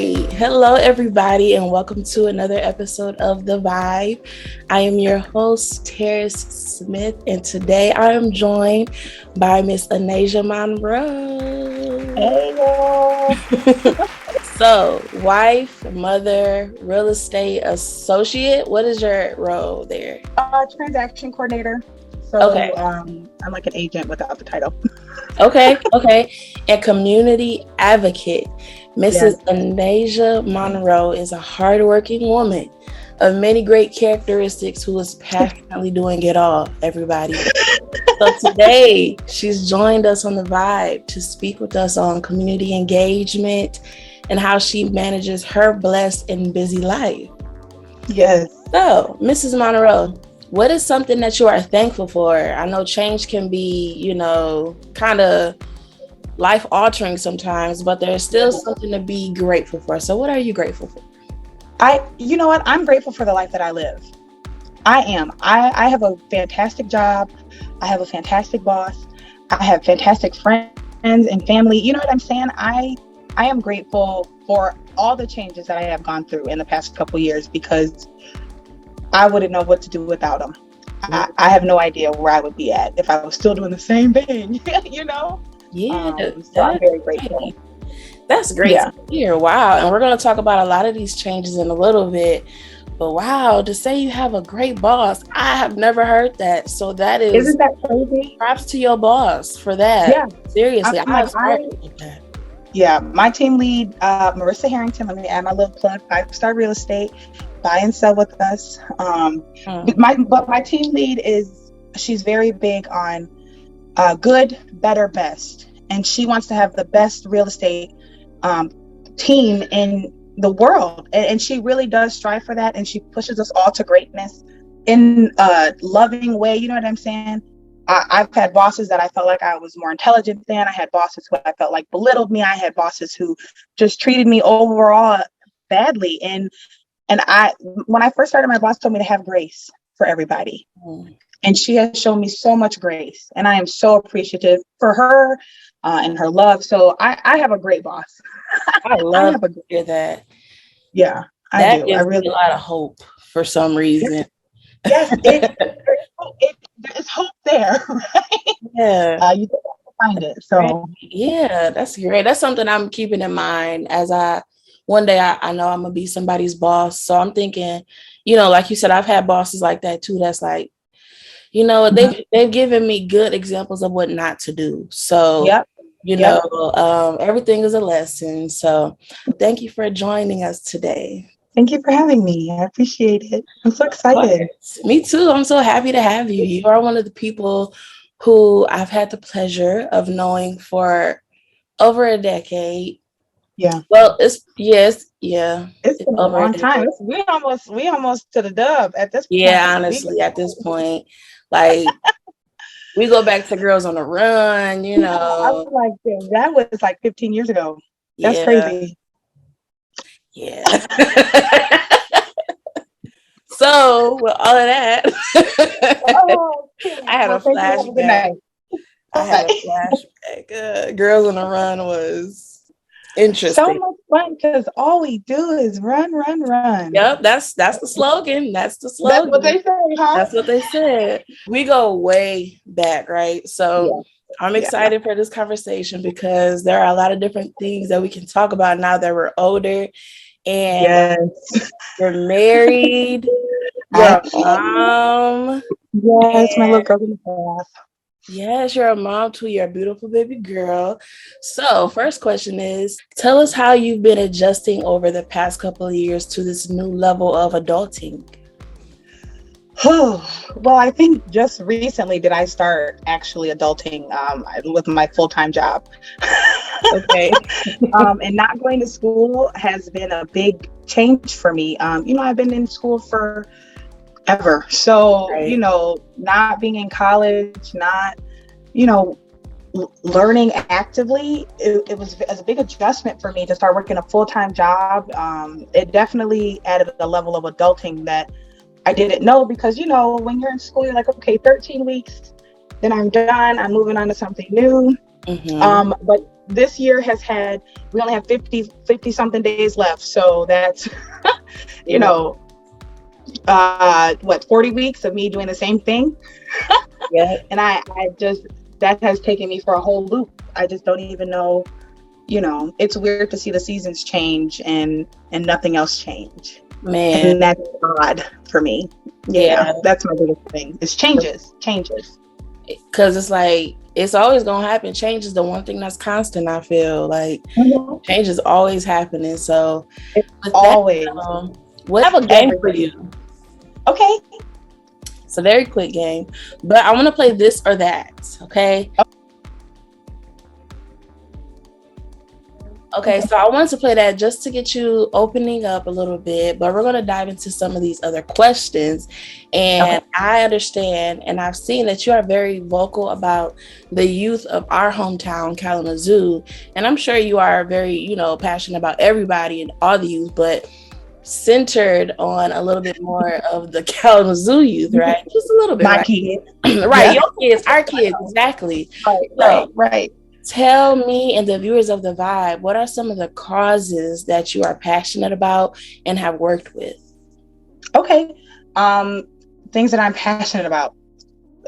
right. Hello, everybody, and welcome to another episode of The Vibe. I am your host, Terrace Smith, and today I am joined by Miss Anasia Monroe. Hey, y'all. So, wife, mother, real estate associate. What is your role there? Transaction coordinator. So Okay. I'm like an agent without the title. Okay. And community advocate. Mrs. Anasia Monroe is a hardworking woman of many great characteristics who is passionately doing it all, everybody. So today, she's joined us on The Vibe to speak with us on community engagement and how she manages her blessed and busy life. Yes. So, Mrs. Monroe, what is something that you are thankful for? I know change can be, kind of life-altering sometimes, but there's still something to be grateful for. So what are you grateful for? You know what? I'm grateful for the life that I live. I am. I have a fantastic job. I have a fantastic boss. I have fantastic friends and family. You know what I'm saying? I am grateful for all the changes that I have gone through in the past couple of years because I wouldn't know what to do without them. I have no idea where I would be at if I was still doing the same thing, Yeah, so I'm very grateful. That's great to hear. Wow. And we're going to talk about a lot of these changes in a little bit. But wow, to say you have a great boss, I have never heard that. So that is... Isn't that crazy? Props to your boss for that. Yeah. Seriously. My team lead, Marissa Harrington, let me add my little plug, 5-star real estate, buy and sell with us. But my team lead she's very big on good, better, best. And she wants to have the best real estate team in the world. And she really does strive for that. And she pushes us all to greatness in a loving way. You know what I'm saying? I've had bosses that I felt like I was more intelligent than. I had bosses who I felt like belittled me. I had bosses who just treated me overall badly. And when I first started, my boss told me to have grace for everybody. And she has shown me so much grace. And I am so appreciative for her and her love. So I have a great boss. I love to hear that. Yeah, that gives me a lot of hope for some reason. Yes, there's hope there, right? Yeah. You just have to find it. So yeah, that's great. That's something I'm keeping in mind as one day I know I'm gonna be somebody's boss. So I'm thinking, like you said, I've had bosses like that too. That's like, they've given me good examples of what not to do. So, everything is a lesson. So thank you for joining us today. Thank you for having me. I appreciate it. I'm so excited. Me too. I'm so happy to have you. You are one of the people who I've had the pleasure of knowing for over a decade. Yeah. Well, it's been a long time. We almost to the dub at this point. Yeah, honestly, at this point, like we go back to Girls on the Run, I was like, that was like 15 years ago. That's crazy. Yeah. So with all of that, I had a flashback. Girls on the Run was interesting. So much fun because all we do is run. Yep, that's the slogan. That's the slogan. That's what they say, huh? That's what they said. We go way back, right? So I'm excited for this conversation because there are a lot of different things that we can talk about now that we're older and you're married. You're a mom. Yes, my little girl in the past. Yes, you're a mom to your beautiful baby girl. So first question is, tell us how you've been adjusting over the past couple of years to this new level of adulting. Well, I think just recently did I start actually adulting with my full-time job. Okay. And not going to school has been a big change for me. I've been in school for ever. So, right. Not being in college, not, learning actively, it was a big adjustment for me to start working a full-time job. It definitely added a level of adulting that I didn't know because, when you're in school, you're like, okay, 13 weeks, then I'm done. I'm moving on to something new. Mm-hmm. But this year we only have 50 something days left. So that's, you know, 40 weeks of me doing the same thing. Yeah. And I just, that has taken me for a whole loop. I just don't even know, you know, it's weird to see the seasons change and nothing else change. Man. And that's odd for me. Yeah. That's my biggest thing. It's changes. Because it's like, it's always going to happen. Change is the one thing that's constant, I feel. Like, change is always happening. So, it's always. We'll have a game for you. Okay. It's a very quick game. But I want to play this or that. Okay? Okay, so I wanted to play that just to get you opening up a little bit, but we're going to dive into some of these other questions. And I understand, and I've seen that you are very vocal about the youth of our hometown, Kalamazoo. And I'm sure you are very, you know, passionate about everybody and all the youth, but centered on a little bit more of the Kalamazoo youth, right? Just a little bit. My right? kids. Right, your kids, our kids, exactly. Right. Tell me and the viewers of The Vibe, what are some of the causes that you are passionate about and have worked with? Okay. Things that I'm passionate about.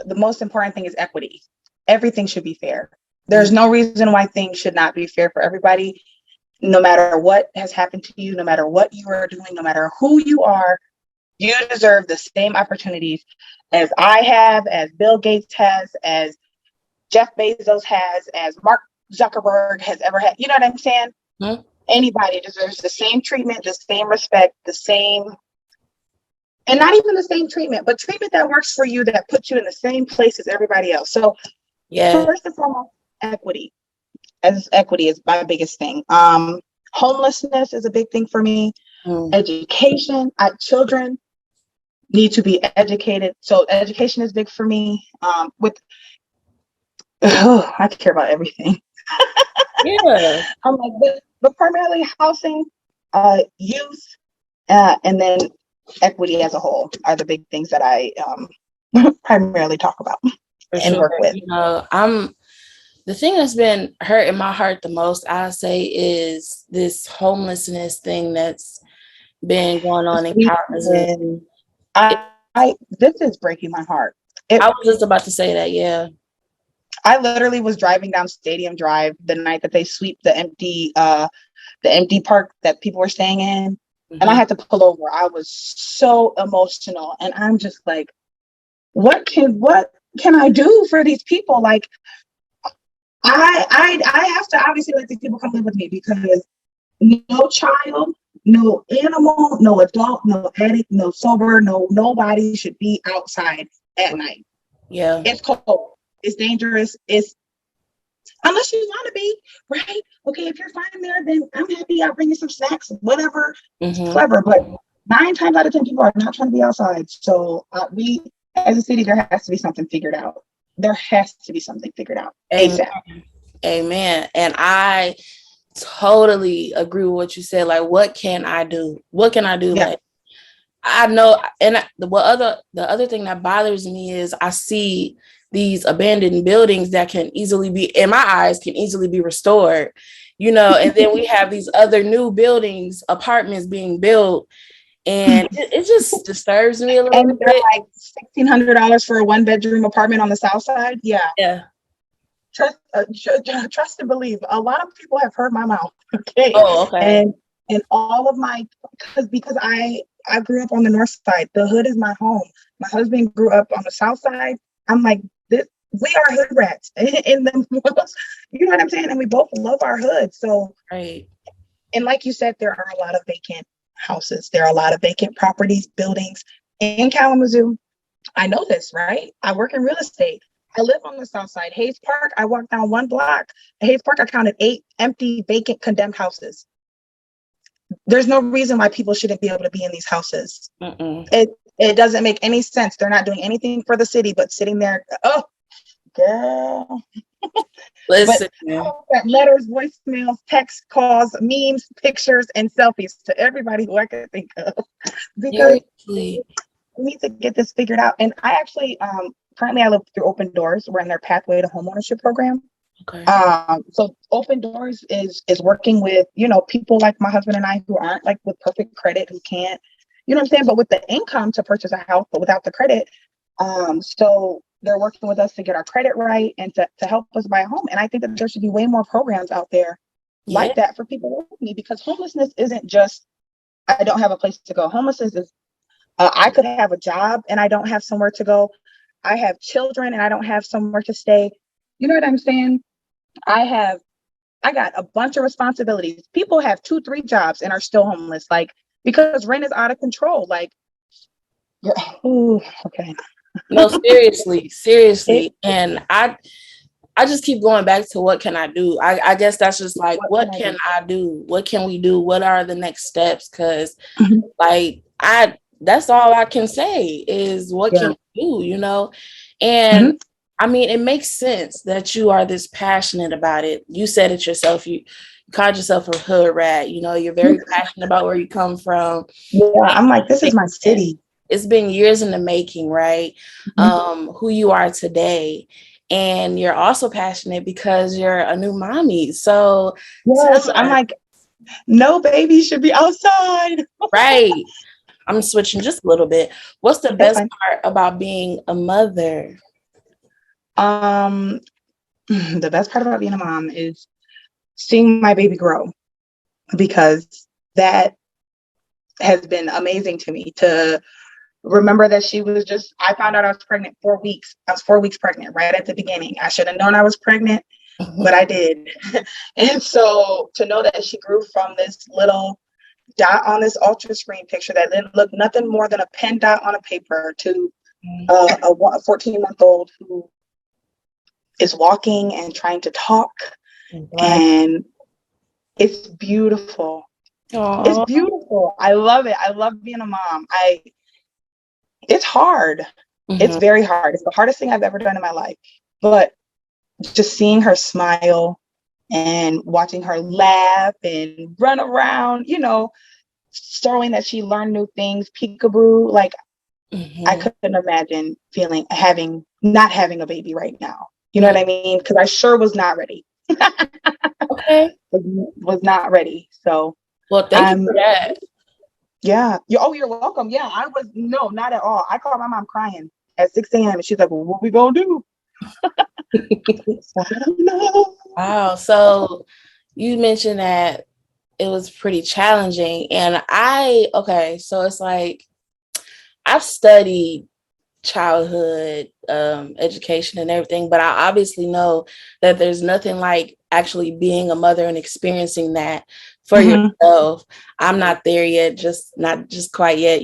The most important thing is equity. Everything should be fair. There's no reason why things should not be fair for everybody. No matter what has happened to you, no matter what you are doing, no matter who you are, you deserve the same opportunities as I have, as Bill Gates has, as Jeff Bezos has, as Mark Zuckerberg has ever had. You know what I'm saying? Mm-hmm. Anybody deserves the same treatment, the same respect, the same, and not even the same treatment, but treatment that works for you, that puts you in the same place as everybody else. So first and foremost, equity. Equity is my biggest thing. Homelessness is a big thing for me. Education. Children need to be educated. So education is big for me. I care about everything. Yeah. I'm like, but primarily housing, youth, and then equity as a whole are the big things that I primarily talk about and work with. You know, the thing that's been hurting my heart the most, I say, is this homelessness thing that's been going on in Kalamazoo. This is breaking my heart. I was just about to say that, yeah. I literally was driving down Stadium Drive the night that they sweep the empty park that people were staying in, and I had to pull over. I was so emotional, and I'm just like, what can I do for these people? Like, I have to obviously let these people come live with me, because no child, no animal, no adult, no addict, no sober, nobody should be outside at night. Yeah, it's cold. It's dangerous. It's, unless you want to be, right? Okay, if you're fine there, then I'm happy. I'll bring you some snacks, whatever. Clever, but 9 times out of 10 people are not trying to be outside. So we, as a city, there has to be something figured out. ASAP. Amen. And I totally agree with what you said. Like, what can I do? Yeah. Like, I know, and the other thing that bothers me is I see these abandoned buildings that can easily be, in my eyes, can easily be restored, you know, and then we have these other new buildings, apartments being built, and it just disturbs me a little bit. They're like $1,600 for a 1-bedroom apartment on the South Side. Yeah. Trust and believe. A lot of people have heard my mouth. Okay. Oh, okay. And all of my, because I grew up on the North Side. The hood is my home. My husband grew up on the South Side. I'm like, we are hood rats in the, you know what I'm saying? And we both love our hood. So, right. And like you said, there are a lot of vacant houses. There are a lot of vacant properties, buildings in Kalamazoo. I know this, right? I work in real estate. I live on the South Side. Hayes Park, I walked down 1 block. At Hayes Park, I counted 8 empty, vacant, condemned houses. There's no reason why people shouldn't be able to be in these houses. It doesn't make any sense. They're not doing anything for the city, but sitting there. Oh, girl. Listen. But letters, voicemails, text calls, memes, pictures, and selfies to everybody who I can think of. Because we need to get this figured out. And I actually, currently I live through Open Doors. We're in their Pathway to Homeownership program. Okay. So Open Doors is working with, people like my husband and I who aren't like with perfect credit, who can't, you know what I'm saying, but with the income to purchase a house, but without the credit. So they're working with us to get our credit right and to help us buy a home. And I think that there should be way more programs out there Yeah. like that for people like me, because homelessness isn't just, I don't have a place to go. Homelessness is, I could have a job and I don't have somewhere to go. I have children and I don't have somewhere to stay. You know what I'm saying? I have, I got a bunch of responsibilities. People have 2, 3 jobs and are still homeless, like, because rent is out of control. Like, you're, ooh, okay. No, seriously, It, seriously. And I just keep going back to what can I do? I guess that's just like, what what can I can do? I do? What can we do? What are the next steps? Because Mhm. like that's all I can say is what Yeah. can we do, you know? And Mhm. I mean, it makes sense that you are this passionate about it. You said it yourself. You called yourself a hood rat. You know, you're very passionate about where you come from. Yeah. I'm like, this is my city. It's been years in the making, right? Mhm. Who you are today. And you're also passionate because you're a new mommy. So Yes. tell I'm us, like, no baby should be outside. right? I'm switching just a little bit. What's the That's best fine. part about being a mother? Um, the best part about being a mom is seeing my baby grow, because that has been amazing to me, to remember that she was just, I found out I was pregnant 4 weeks. I was 4 weeks pregnant right at the beginning. I should have known I was pregnant, but I did. And so to know that she grew from this little dot on this ultra screen picture that didn't look nothing more than a pen dot on a paper to a 14-month-old who is walking and trying to talk. Right. And it's beautiful. It's Oh, beautiful. I love it. I love being a mom. It's hard. It's mhm. very hard. It's the hardest thing I've ever done in my life. But just seeing her smile and watching her laugh and run around, showing that she learned new things, peekaboo. Like, I Mhm. couldn't imagine not having a baby right now. You know Mm. what I mean? Because I sure was not ready. Okay. Was not ready. So Well, thank you I'm, for that. yeah. You're welcome. Yeah, I was, no, not at all. I called my mom crying at 6 a.m. and she's like, well, what we gonna do? I don't know. Wow. So you mentioned that it was pretty challenging. And okay, so it's like I've studied childhood education and everything, but I obviously know that there's nothing like actually being a mother and experiencing that for Mhm. yourself. I'm not there yet, just not just quite yet,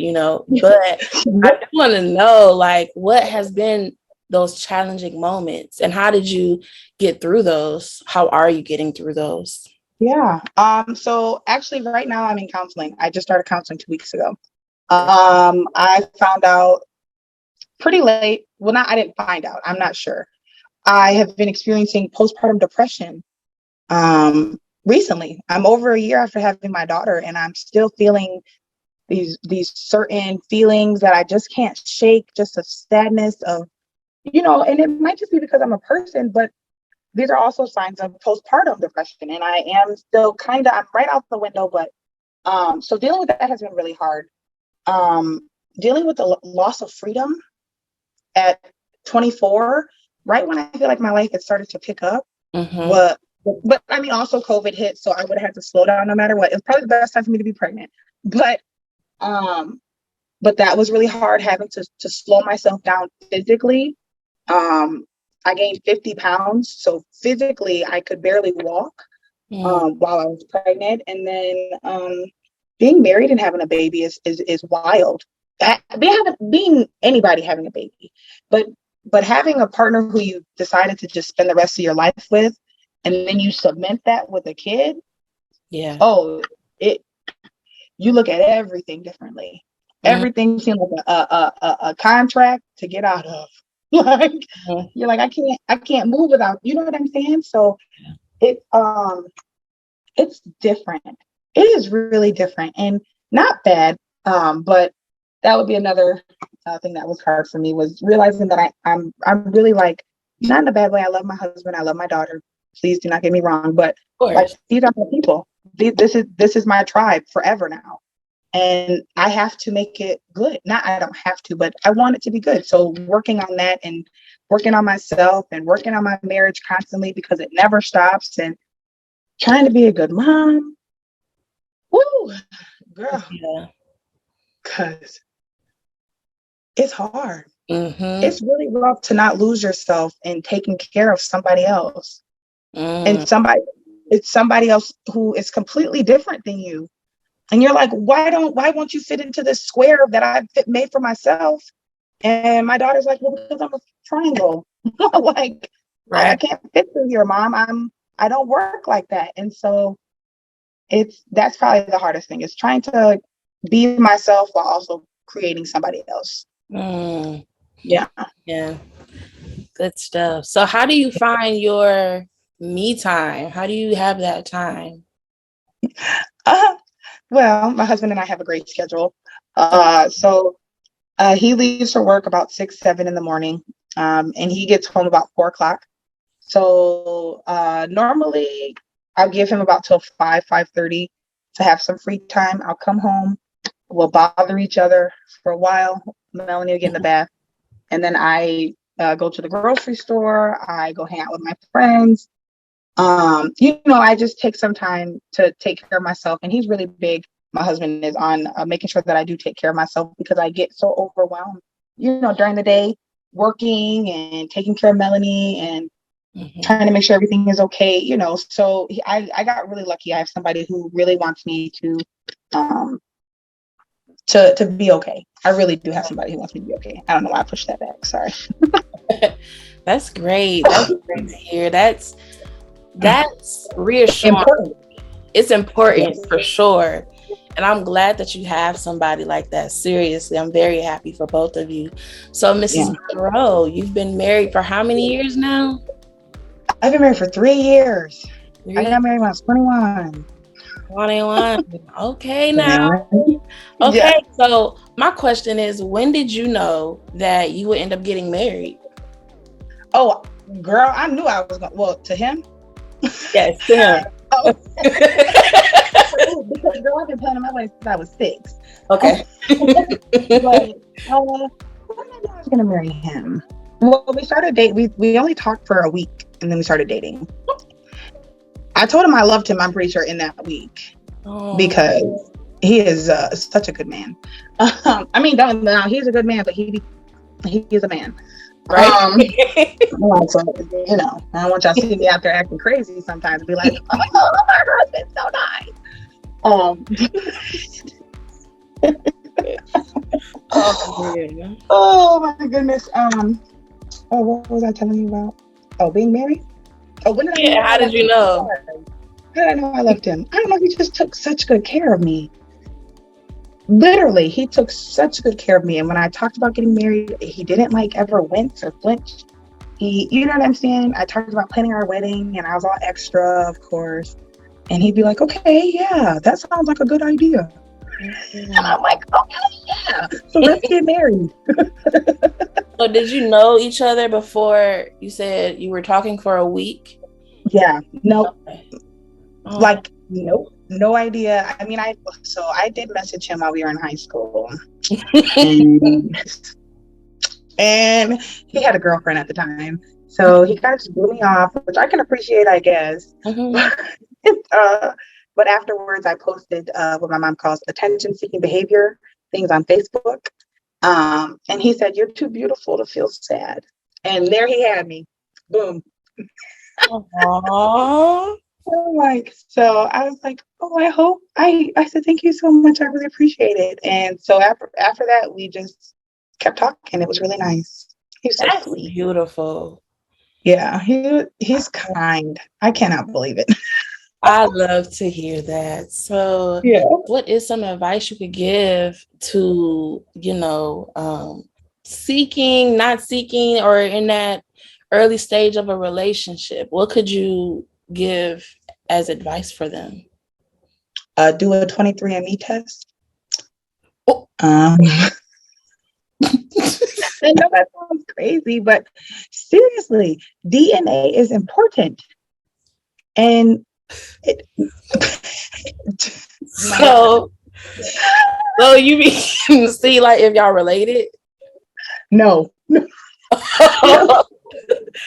but I do want to know, like, what has been those challenging moments and how did you get through those? How are you getting through those? Yeah. So actually right now I'm in counseling. I just started counseling 2 weeks ago. I found out pretty late. Well, not, I didn't find out. I'm not sure. I have been experiencing postpartum depression recently. I'm over a year after having my daughter, and I'm still feeling these certain feelings that I just can't shake, just of sadness of, and it might just be because I'm a person, but these are also signs of postpartum depression. And I am still I'm right out the window, but so dealing with that has been really hard. Dealing with the loss of freedom at 24, right when I feel like my life had started to pick up, Mm-hmm. what but I mean, also COVID hit, so I would have had to slow down no matter what. It was probably the best time for me to be pregnant. But um but that was really hard, having to slow myself down physically. um I gained 50 pounds, so physically I could barely walk Mm-hmm. while I was pregnant. And then being married and having a baby is wild. Being anybody having a baby, but having a partner who you decided to just spend the rest of your life with, and then you cement that with a kid. Yeah. Oh, it you look at everything differently. Everything seems like a contract to get out of. Like, Mm-hmm. you're like, I can't move without, you know what I'm saying? So it it's different. It is really different and not bad. But that would be another thing that was hard for me, was realizing that I'm really, like, not in a bad way. I love my husband. I love my daughter. Please do not get me wrong, but Of like course. these are my people. This is my tribe forever now, and I have to make it good. Not I don't have to, but I want it to be good. So working on that and working on myself and working on my marriage constantly because it never stops, and trying to be a good mom. Woo, girl, Yeah. because it's hard. Mm-hmm. It's really rough to not lose yourself in taking care of somebody else. Mm. And it's somebody else who is completely different than you. And you're like, why won't you fit into this square that made for myself? And my daughter's like, well, because I'm a triangle. Like, I Right. can't fit through here, mom. I don't work like that. And so that's probably the hardest thing is trying to be myself while also creating somebody else. Mm. Yeah. Yeah. Good stuff. So how do you find your me time? How do you have that time? Uh, well, my husband and I have a great schedule. He leaves for work about 6, 7 in the morning, and he gets home about 4 o'clock. So normally I'll give him about till 5:30 to have some free time. I'll come home, we'll bother each other for a while. Melanie will get in the bath, and then I go to the grocery store. I go hang out with my friends. I just take some time to take care of myself, and he's really big. My husband is on making sure that I do take care of myself because I get so overwhelmed, during the day, working and taking care of Melanie and trying to make sure everything is okay, So I got really lucky. I have somebody who really wants me um, to be okay. I really do have somebody who wants me to be okay. I don't know why I pushed that back. Sorry. That's great. That's great to hear. That's reassuring. Important. It's important Yes. for sure. And I'm glad that you have somebody like that. Seriously, I'm very happy for both of you. So, Mrs. Monroe, you've been married for how many years now? I've been married for 3 years. I got married when I was 21. 21. Okay, now. Yeah. Okay, so my question is, when did you know that you would end up getting married? Oh, girl, I knew I was going. Well, to him. Yes, to him. Oh. Because girl, I've been planning my wedding since I was 6. Okay. But when did I was gonna marry him? Well, we started dating. We only talked for a week, and then we started dating. I told him I loved him. I'm pretty sure in that week because he is such a good man. I mean, he's a good man, but he is a man. Right. So, I don't want y'all to see me out there acting crazy sometimes. Be like, oh, my husband's so nice. Oh my goodness. What was I telling you about? Oh, being married? Oh, when did I know? How did you know? How did I know I loved him? I don't know. He just took such good care of me. Literally, he took such good care of me. And when I talked about getting married, he didn't ever wince or flinch. You know what I'm saying? I talked about planning our wedding and I was all extra, of course. And he'd be like, okay, yeah, that sounds like a good idea. And I'm like, okay, yeah. So let's get married. So did you know each other before you said you were talking for a week? Yeah, no. Okay. Nope. No idea. I mean, I did message him while we were in high school. and he had a girlfriend at the time. So he kind of just blew me off, which I can appreciate, I guess. But afterwards, I posted what my mom calls attention-seeking behavior things on Facebook. And he said, "You're too beautiful to feel sad." And there he had me. Boom. Aww. So I was like, oh, I said, thank you so much. I really appreciate it. And so after that, we just kept talking. It was really nice. He was so sweet. Beautiful. Yeah, he's kind. I cannot believe it. I love to hear that. So yeah. What is some advice you could give to, seeking, not seeking, or in that early stage of a relationship? What could you give as advice for them? Do a 23andMe test. I know that sounds crazy, but seriously, DNA is important. And it, So, so you mean see, like, if y'all related? no.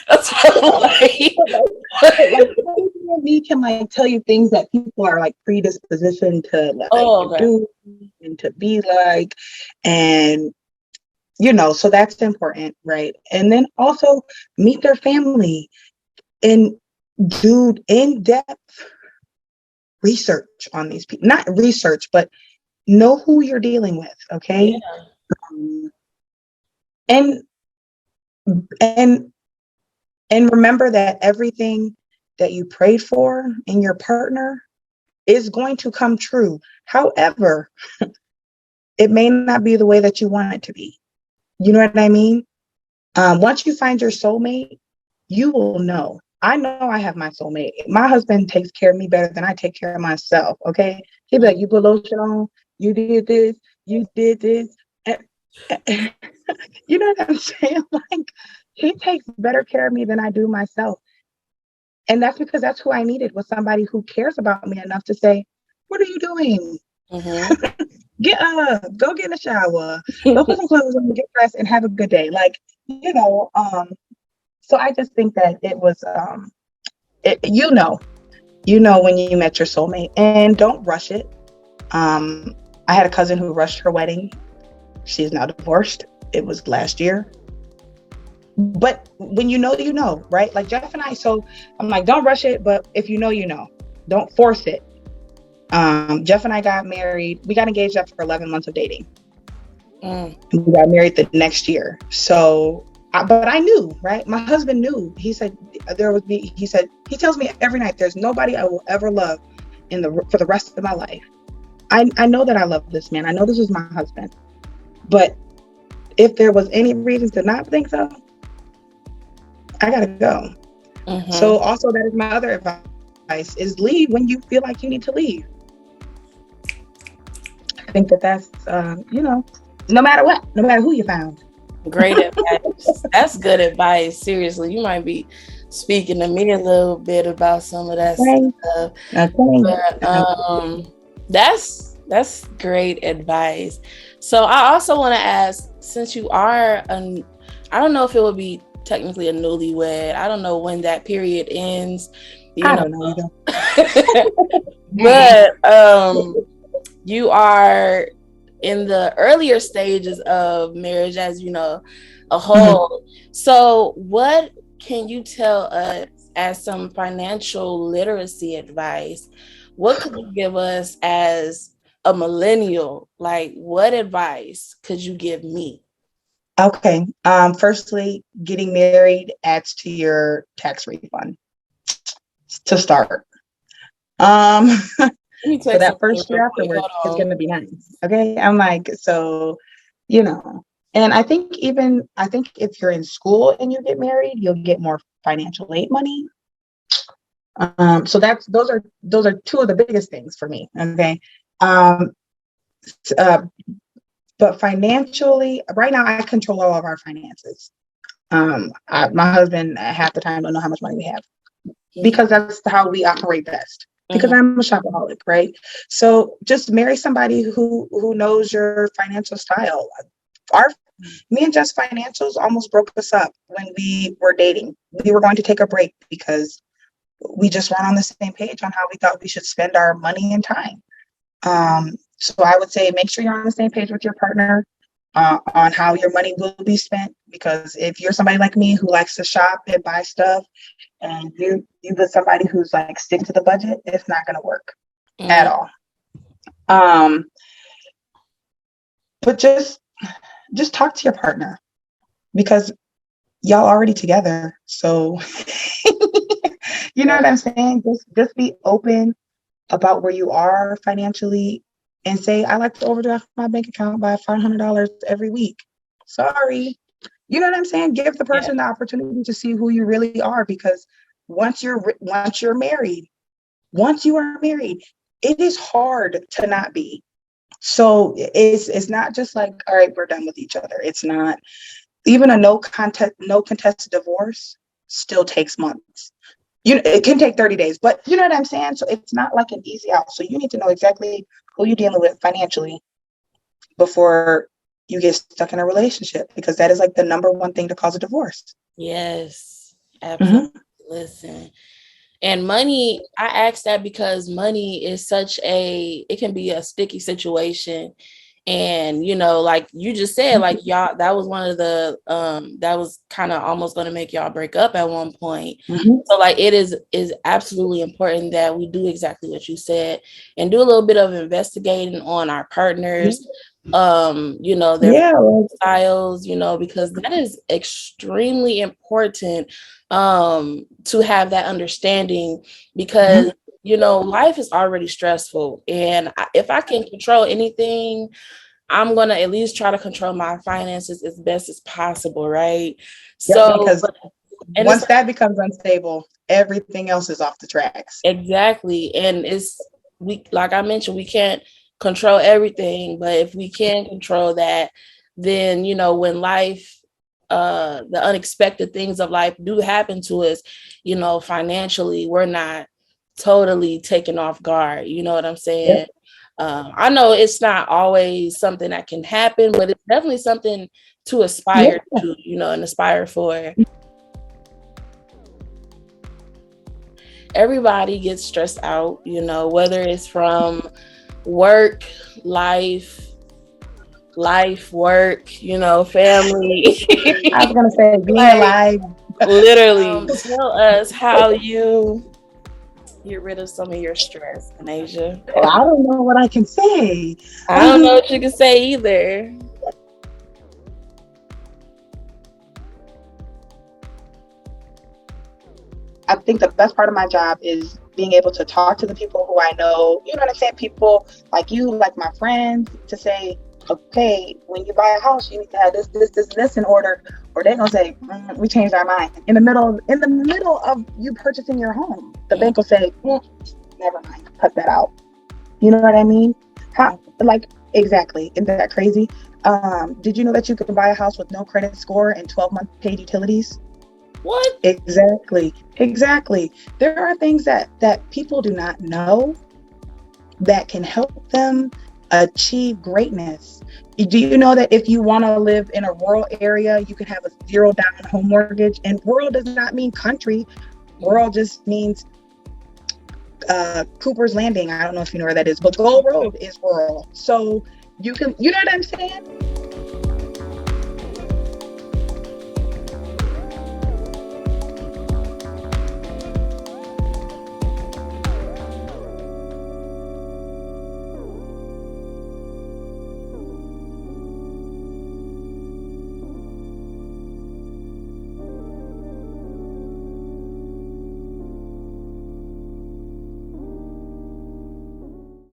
That's like, Like me can like tell you things that people are like predispositioned to like oh, okay. do and to be like, and so that's important, right? And then also meet their family and do in-depth research on these people. Not research, but know who you're dealing with, okay? Yeah. And and and remember that everything that you prayed for in your partner is going to come true. However, it may not be the way that you want it to be. You know what I mean? Once you find your soulmate, you will know. I know I have my soulmate. My husband takes care of me better than I take care of myself. Okay. He'd be like, you put lotion on, you did this, you did this. You know what I'm saying? Like, he takes better care of me than I do myself. And that's because that's who I needed, was somebody who cares about me enough to say, what are you doing? Mm-hmm. Get up, go get in the shower, go put some clothes on, get dressed, and have a good day. Like, so I just think that it was, when you met your soulmate, and don't rush it. I had a cousin who rushed her wedding. She's now divorced. It was last year. But when you know, right? Like Jeff and I, so I'm like, don't rush it. But if you know, don't force it. Jeff and I got married. We got engaged after 11 months of dating. We got married the next year. So, but I knew, right? My husband knew. He said he tells me every night, there's nobody I will ever love for the rest of my life. I know that I love this man. I know this is my husband. But if there was any reason to not think so, I gotta go. Mm-hmm. So also that is my other advice, is leave when you feel like you need to leave. I think that's, no matter what, no matter who you found. Great advice. That's good advice. Seriously, you might be speaking to me a little bit about some of that stuff. Okay. But that's great advice. So I also want to ask, since you are I don't know if it would be technically a newlywed. I don't know when that period ends. I don't know either. But you are in the earlier stages of marriage, as you know, a whole. Mm-hmm. So what can you tell us as some financial literacy advice? What could you give us as a millennial? Like, what advice could you give me? Okay. Firstly, getting married adds to your tax refund to start. So that first year afterwards is going to be nice. Okay. I'm like, so, and I think if you're in school and you get married, you'll get more financial aid money. So those are two of the biggest things for me. Okay. But financially, right now I control all of our finances. My husband half the time don't know how much money we have, because that's how we operate best. Because I'm a shopaholic, right? So just marry somebody who knows your financial style. Me and Jeff's financials almost broke us up when we were dating. We were going to take a break because we just weren't on the same page on how we thought we should spend our money and time. So I would say make sure you're on the same page with your partner on how your money will be spent. Because if you're somebody like me who likes to shop and buy stuff, and you with somebody who's like stick to the budget, it's not going to work at all. But just talk to your partner, because y'all already together. So you know what I'm saying? Just be open about where you are financially, and say, I like to overdraft my bank account by $500 every week. Sorry. You know what I'm saying? Give the person the opportunity to see who you really are, because once you are married, it is hard to not be. So it's not just like, all right, we're done with each other. It's not. Even a no contest divorce still takes months. it can take 30 days, but you know what I'm saying? So it's not like an easy out. So you need to know exactly who you're dealing with financially before you get stuck in a relationship, because that is like the number one thing to cause a divorce. Yes, absolutely. Listen. And money, I asked that because money is it can be a sticky situation. And, like you just said, like y'all, that was one of the, that was kind of almost going to make y'all break up at one point. So like, it is absolutely important that we do exactly what you said and do a little bit of investigating on our partners, their styles, because that is extremely important, to have that understanding, because life is already stressful, and if I can control anything, I'm gonna at least try to control my finances as best as possible, right? So because once that becomes unstable, everything else is off the tracks. Exactly. And like I mentioned, we can't control everything, but if we can control that, then when life, the unexpected things of life do happen to us, financially, we're not totally taken off guard. You know what I'm saying? I know it's not always something that can happen, but it's definitely something to aspire to, and aspire for. Everybody gets stressed out, whether it's from work, life, work, family. I was gonna say being alive. Literally. Tell us how you get rid of some of your stress, Anasia. Well, I don't know what I can say. I don't know what you can say either. I think the best part of my job is being able to talk to the people who I know, you know what I'm saying? People like you, like my friends, to say, okay, when you buy a house, you need to have this in order, or they're gonna say, we changed our mind. In the middle of you purchasing your home, the bank will say, never mind, cut that out. You know what I mean? Exactly. Isn't that crazy? Did you know that you could buy a house with no credit score and 12-month paid utilities? What? Exactly. There are things that people do not know that can help them achieve greatness. Do you know that if you want to live in a rural area, you can have a 0 down home mortgage? And rural does not mean country. Rural just means Cooper's Landing. I don't know if you know where that is, but Gold Road is rural. So you know what I'm saying?